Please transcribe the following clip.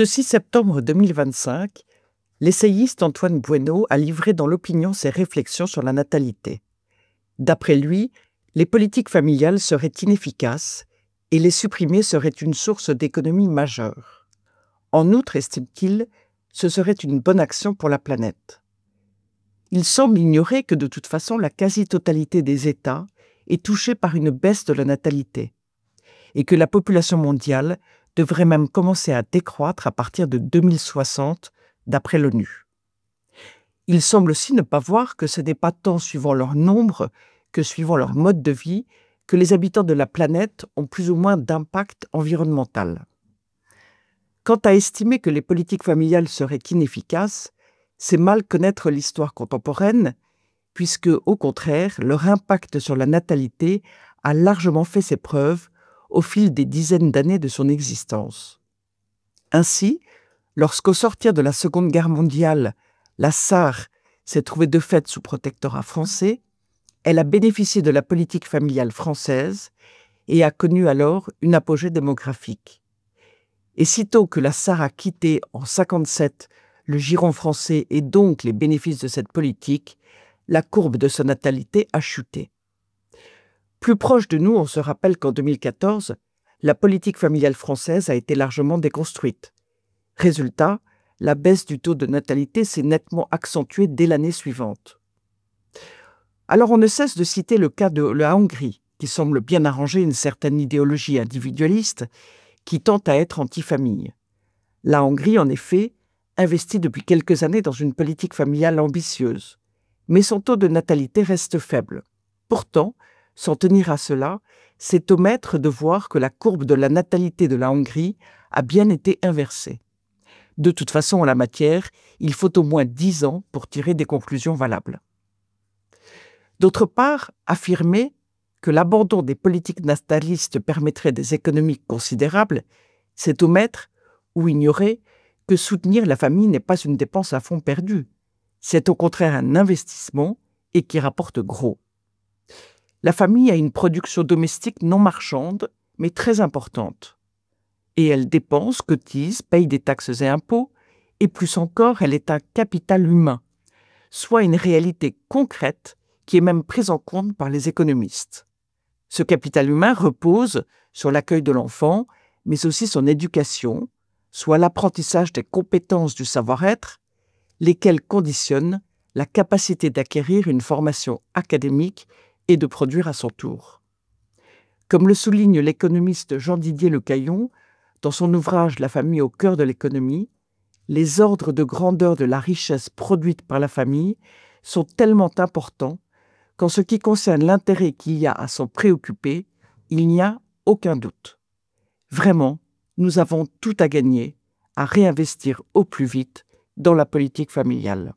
Ce 6 septembre 2025, l'essayiste Antoine Bueno a livré dans l'opinion ses réflexions sur la natalité. D'après lui, les politiques familiales seraient inefficaces et les supprimer serait une source d'économie majeure. En outre, estime-t-il, ce serait une bonne action pour la planète. Il semble ignorer que de toute façon, la quasi-totalité des États est touchée par une baisse de la natalité et que la population mondiale devrait même commencer à décroître à partir de 2060, d'après l'ONU. Il semble aussi ne pas voir que ce n'est pas tant suivant leur nombre que suivant leur mode de vie que les habitants de la planète ont plus ou moins d'impact environnemental. Quant à estimer que les politiques familiales seraient inefficaces, c'est mal connaître l'histoire contemporaine, puisque, au contraire, leur impact sur la natalité a largement fait ses preuves au fil des dizaines d'années de son existence. Ainsi, lorsqu'au sortir de la Seconde Guerre mondiale, la Sarre s'est trouvée de fait sous protectorat français, elle a bénéficié de la politique familiale française et a connu alors une apogée démographique. Et sitôt que la Sarre a quitté en 1957 le giron français et donc les bénéfices de cette politique, la courbe de sa natalité a chuté. Plus proche de nous, on se rappelle qu'en 2014, la politique familiale française a été largement déconstruite. Résultat, la baisse du taux de natalité s'est nettement accentuée dès l'année suivante. Alors on ne cesse de citer le cas de la Hongrie, qui semble bien arranger une certaine idéologie individualiste qui tend à être anti-famille. La Hongrie, en effet, investit depuis quelques années dans une politique familiale ambitieuse, mais son taux de natalité reste faible. Pourtant, s'en tenir à cela, c'est omettre de voir que la courbe de la natalité de la Hongrie a bien été inversée. De toute façon, en la matière, il faut au moins 10 ans pour tirer des conclusions valables. D'autre part, affirmer que l'abandon des politiques natalistes permettrait des économies considérables, c'est omettre ou ignorer que soutenir la famille n'est pas une dépense à fond perdu. C'est au contraire un investissement et qui rapporte gros. La famille a une production domestique non marchande, mais très importante. Et elle dépense, cotise, paye des taxes et impôts, et plus encore, elle est un capital humain, soit une réalité concrète qui est même prise en compte par les économistes. Ce capital humain repose sur l'accueil de l'enfant, mais aussi son éducation, soit l'apprentissage des compétences du savoir-être, lesquelles conditionnent la capacité d'acquérir une formation académique et de produire à son tour. Comme le souligne l'économiste Jean-Didier Le Caillon dans son ouvrage « La famille au cœur de l'économie », les ordres de grandeur de la richesse produite par la famille sont tellement importants qu'en ce qui concerne l'intérêt qu'il y a à s'en préoccuper, il n'y a aucun doute. Vraiment, nous avons tout à gagner à réinvestir au plus vite dans la politique familiale.